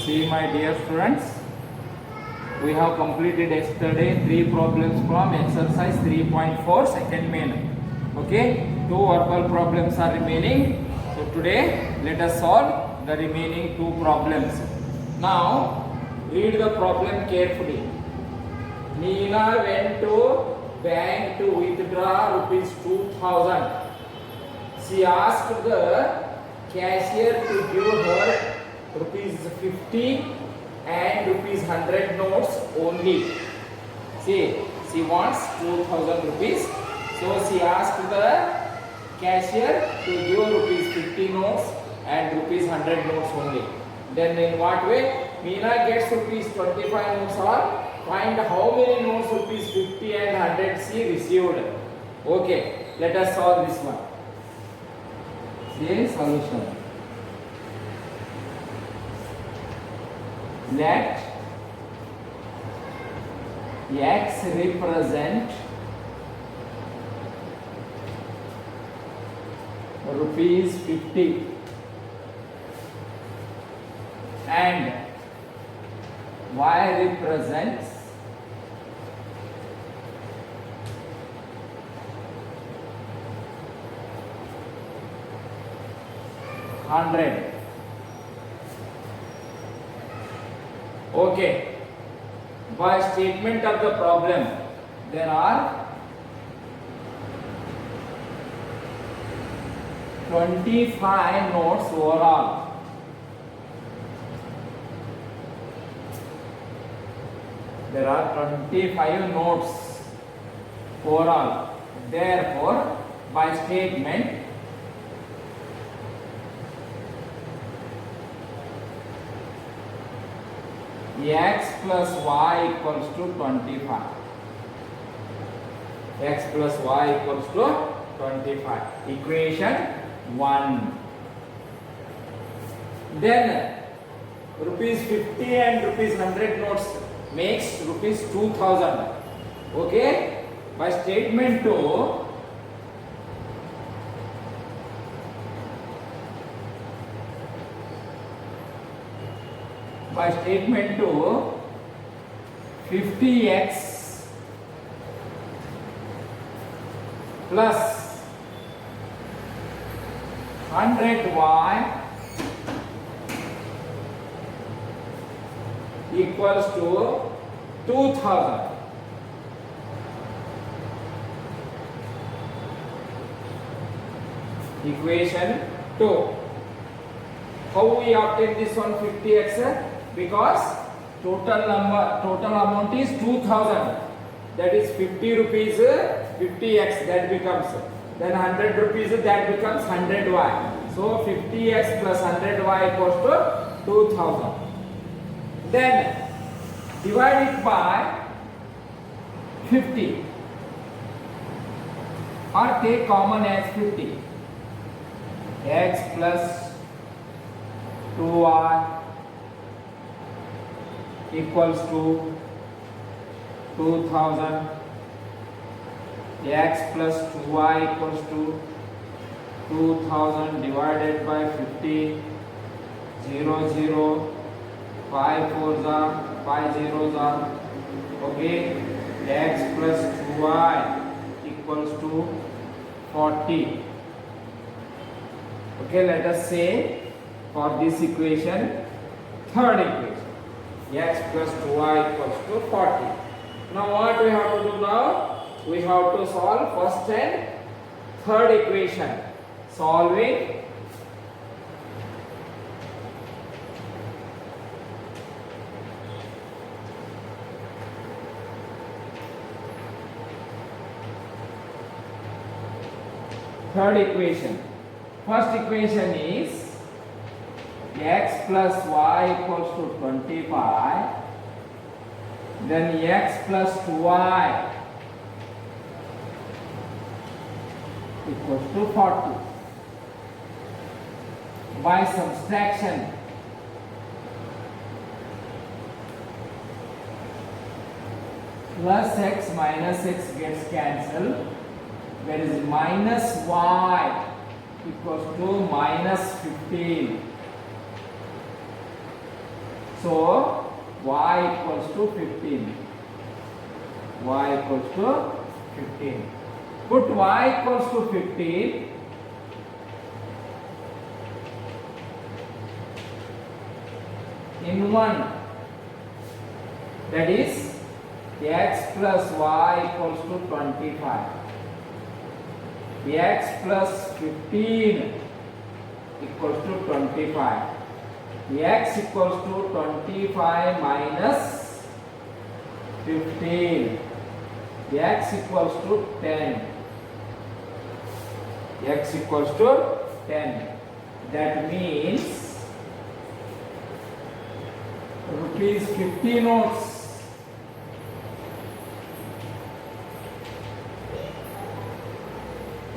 See, my dear students, we have completed yesterday 3 problems from exercise 3.4 second main. Okay, 2 verbal problems are remaining. So today let us solve the remaining 2 problems. Now read the problem carefully. Neela went to bank to withdraw rupees 2000. She asked the cashier to give her rupees 50 and rupees 100 notes only. See, she wants 2000 rupees. So she asked the cashier to give rupees 50 notes and rupees 100 notes only. Then in what way? Meena gets rupees 25 notes or find how many notes rupees 50 and 100 she received. Okay, let us solve this one. See, solution. Let x represent rupees 50 and y represents $100. Okay, by statement of the problem, there are 25 notes overall. There are 25 notes overall. Therefore, by statement, x plus y equals to 25. X plus y equals to 25. Equation 1. Then rupees 50 and rupees 100 notes makes rupees 2000. Okay? By statement 2, by statement 2, 50x plus 100y equals to 2000. Equation 2. How we obtain this one 50x? Because total amount is 2000. That is 50 rupees 50x, that becomes, then 100 rupees that becomes 100y. So 50x plus 100y equals to 2000. Then divide it by 50 or take common as 50. X plus 2y equals to 2000. X plus 2y equals to 2000 divided by 50. 0 0 5 4s are 5 zeros are. Okay, x plus 2y equals to 40. Okay, let us say for this equation, third equation, x plus 2y equals to 40. Now what we have to do now? We have to solve first and third equation. Solving third equation. First equation is x plus y equals to 25. Then x plus 2y equals to 40. By subtraction, plus x minus x gets cancelled. There is minus y equals to minus 15. So y equals to 15. Y equals to 15. Put y equals to 15 in 1. That is x plus y equals to 25. X plus 15 equals to 25. X equals to 25 minus 15. X equals to 10. X equals to 10. That means rupees 50 notes.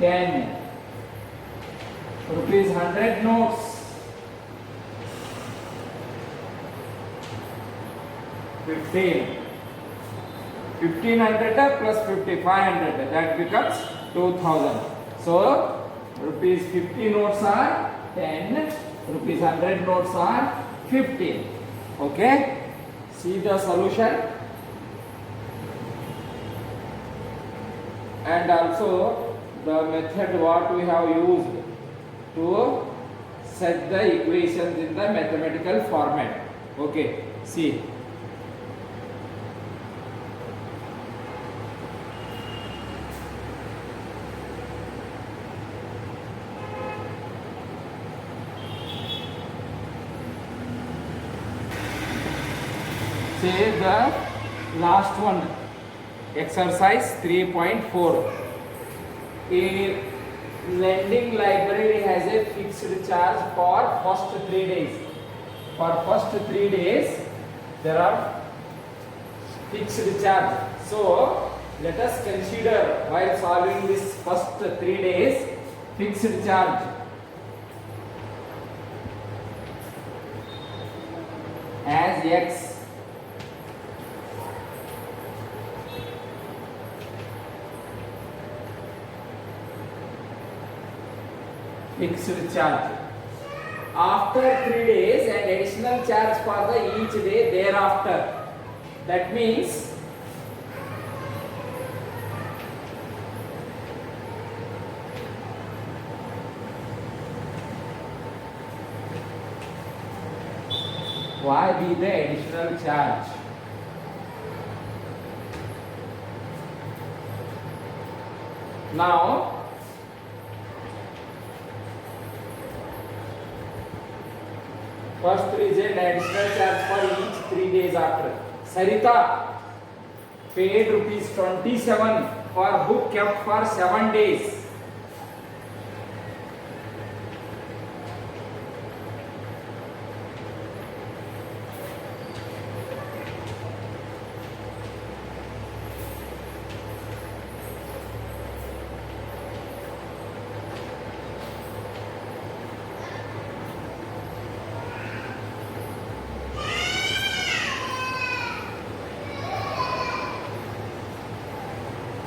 10 rupees 100 notes. 15. 1500 plus 5500, that becomes 2000. So rupees 50 notes are 10, rupees 100 notes are 15. Okay, see the solution. And also the method what we have used to set the equations in the mathematical format. Okay, see. Say the last one, exercise 3.4. A lending library has a fixed charge for first 3 days. For first 3 days there are fixed charge. So let us consider while solving this first 3 days fixed charge. As x. Fixed charge. After 3 days an additional charge for the each day thereafter. That means why be the additional charge? Now first there is an additional charge for each 3 days after. Sarita paid rupees 27 for book kept for 7 days.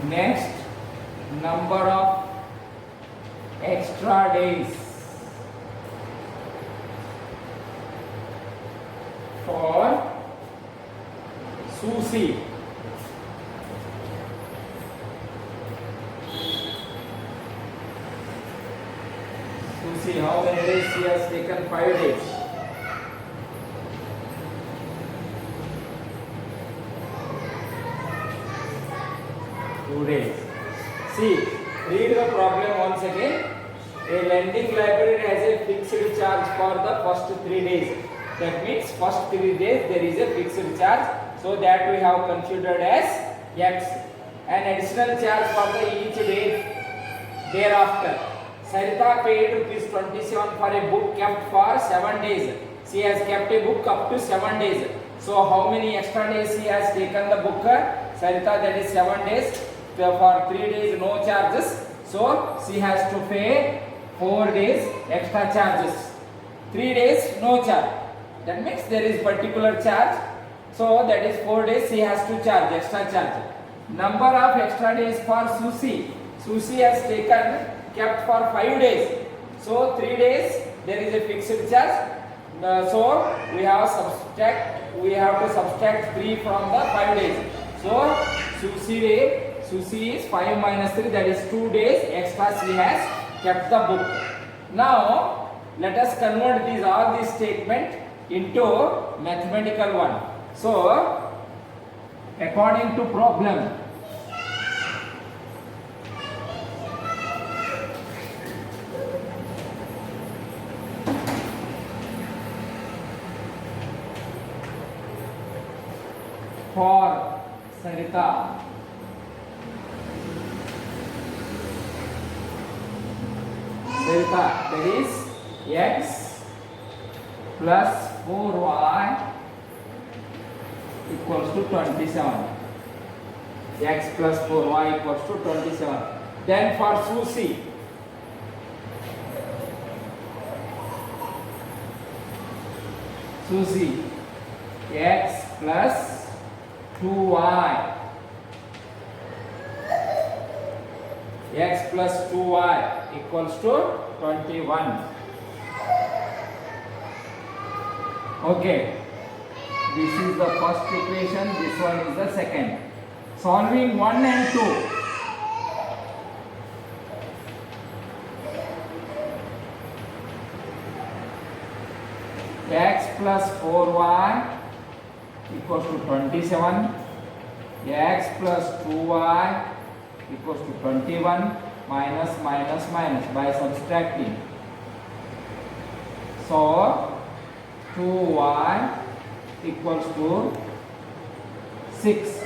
Next, number of extra days for Susie. Susie, how many days she has taken? 5 days. Days. See, read the problem once again. A lending library has a fixed charge for the first 3 days. That means first 3 days there is a fixed charge. So that we have considered as x. An additional charge for the each day thereafter. Sarita paid rupees 27 for a book kept for 7 days. She has kept a book up to 7 days. So how many extra days she has taken the book? Sarita, that is 7 days. For 3 days no charges, so she has to pay 4 days extra charges. 3 days no charge, that means there is particular charge, so that is 4 days she has to charge extra charge. Number of extra days for Susie. Susie has taken kept for 5 days, so 3 days there is a fixed charge. So we have to subtract 3 from the 5 days. So Susie is 5 minus 3, that is 2 days extra she has kept the book. Now let us convert all these statement into mathematical one. So according to problem, for Sarita, that is x plus 4y equals to 27. X plus 4y equals to 27. Then for Susie, x plus 2y. X plus 2y equals to 21. Okay, this is the first equation, this one is the second. Solving 1 and 2. X plus 4y equals to 27. X plus 2y equals to 21, minus by subtracting. So 2y equals to 6.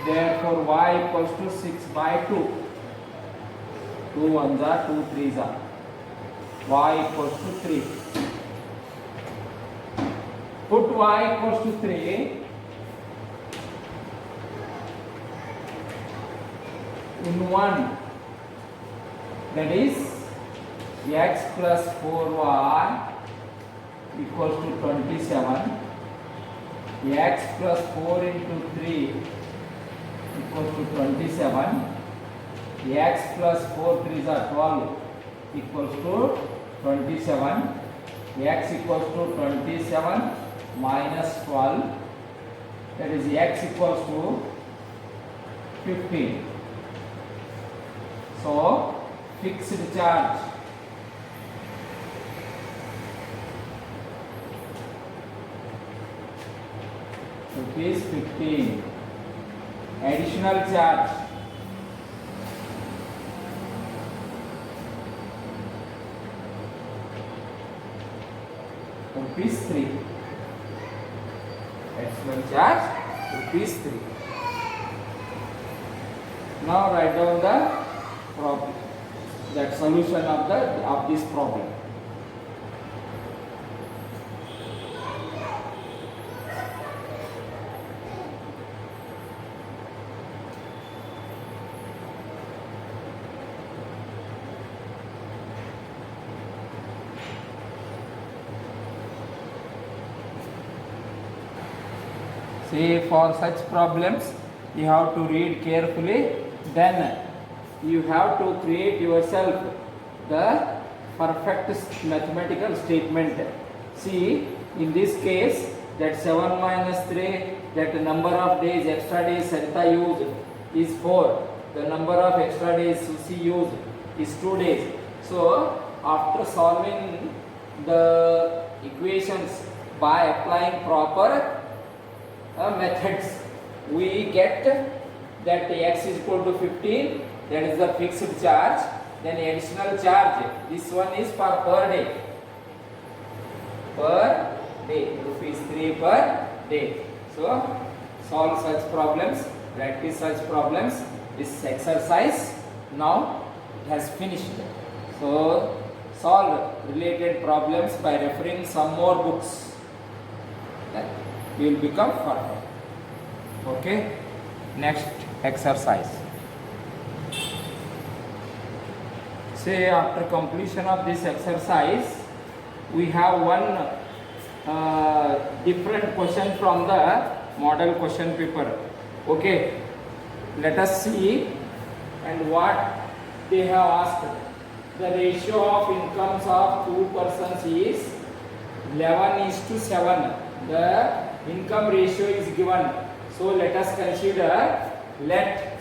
Therefore y equals to 6 by 2. 2 1s are 2 3s are. Y equals to 3. Put y equals to 3 in 1, that is x plus 4y equals to 27. X plus 4 into 3 equals to 27. X plus 4 3s are 12 equals to 27. X equals to 27 minus 12, that is x equals to 15. So fixed charge rupees 15. Additional charge rupees 3. Additional charge rupees 3. Now write down the problem, that solution of this problem. See, for such problems you have to read carefully, then you have to create yourself the perfect mathematical statement. See, in this case, that 7 minus 3, that the number of days, extra days Sarita used is 4. The number of extra days Susie used is 2 days. So, after solving the equations by applying proper methods, we get that x is equal to 15, that is the fixed charge. Then additional charge, this one is for per day, rupees 3 per day. So solve such problems, practice such problems. This exercise now it has finished. So solve related problems by referring some more books, then you will become perfect. Okay, next exercise. Say after completion of this exercise, we have one different question from the model question paper. Okay, let us see and what they have asked. The ratio of incomes of two persons is 11:7. The income ratio is given. So let us consider, let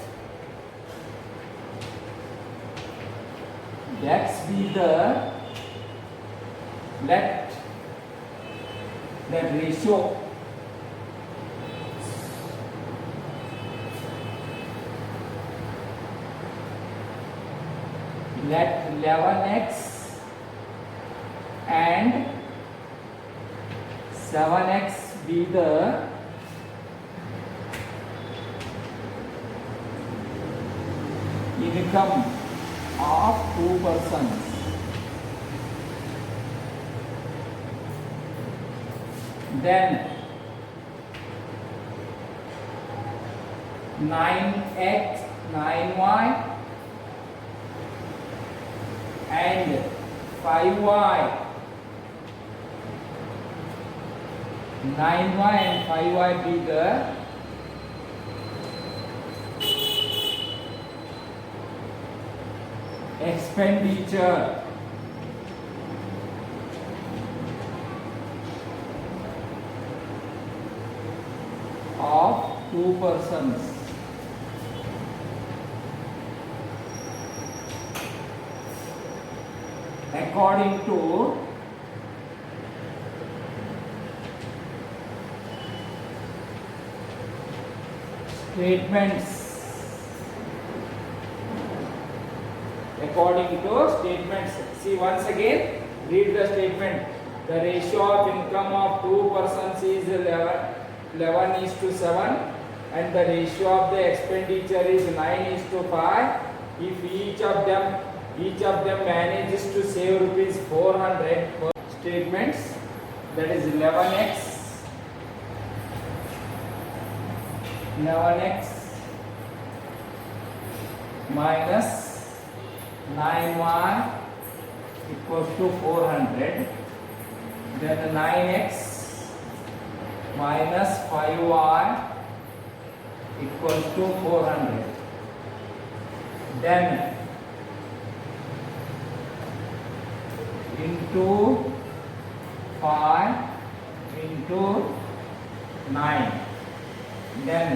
X be the ratio let 11x and 7x be the income of two persons. Then 9x, 9y and 5y, 9y and 5y be the expenditure of two persons. According to statements. According to statements. See, once again, read the statement. The ratio of income of two persons is 11:7, and the ratio of the expenditure is 9:5. If each of them manages to save rupees 400 per statements, that is 11x minus 9y equals to 400, then 9x minus 5y equals to 400, then into 5 into 9, then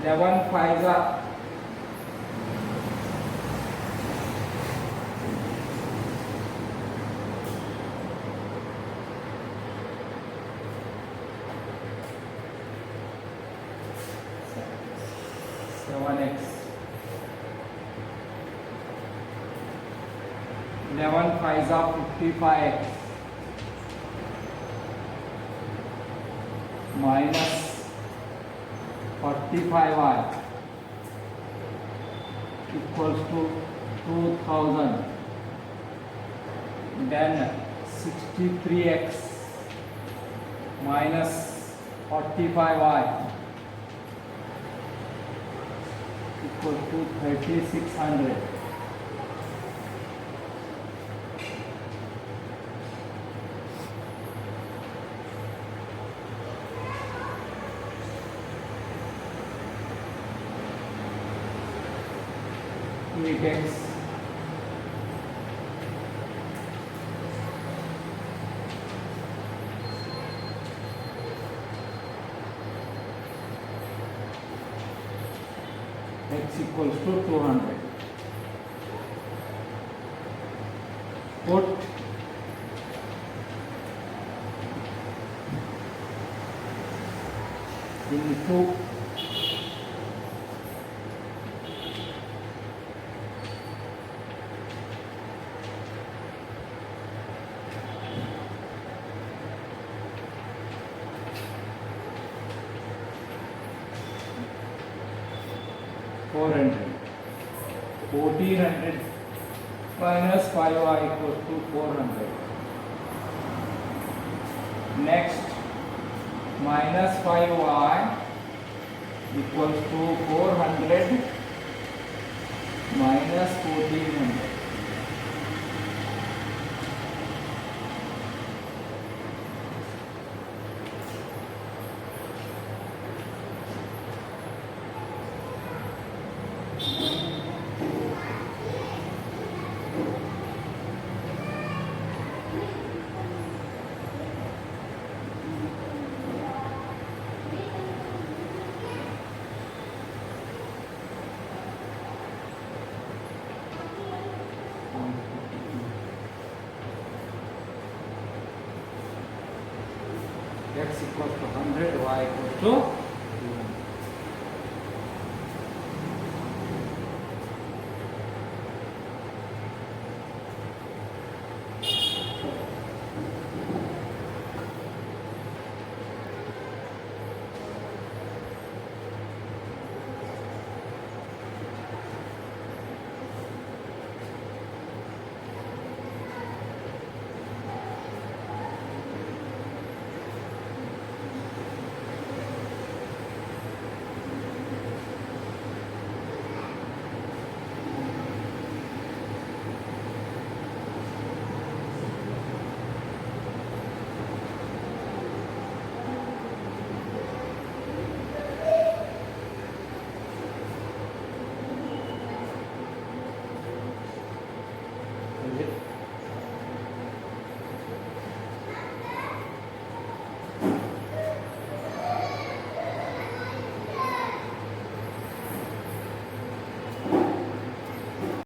11 5s are 7x, 11 5s are 55x minus 45y equals to 2000, then 63x minus 45y equals to 3600. X equals to 200. Put into 400. 1400 minus 5y equals to 400. Next, minus 5y equals to 400 minus 1400. y equals to 1. Is it?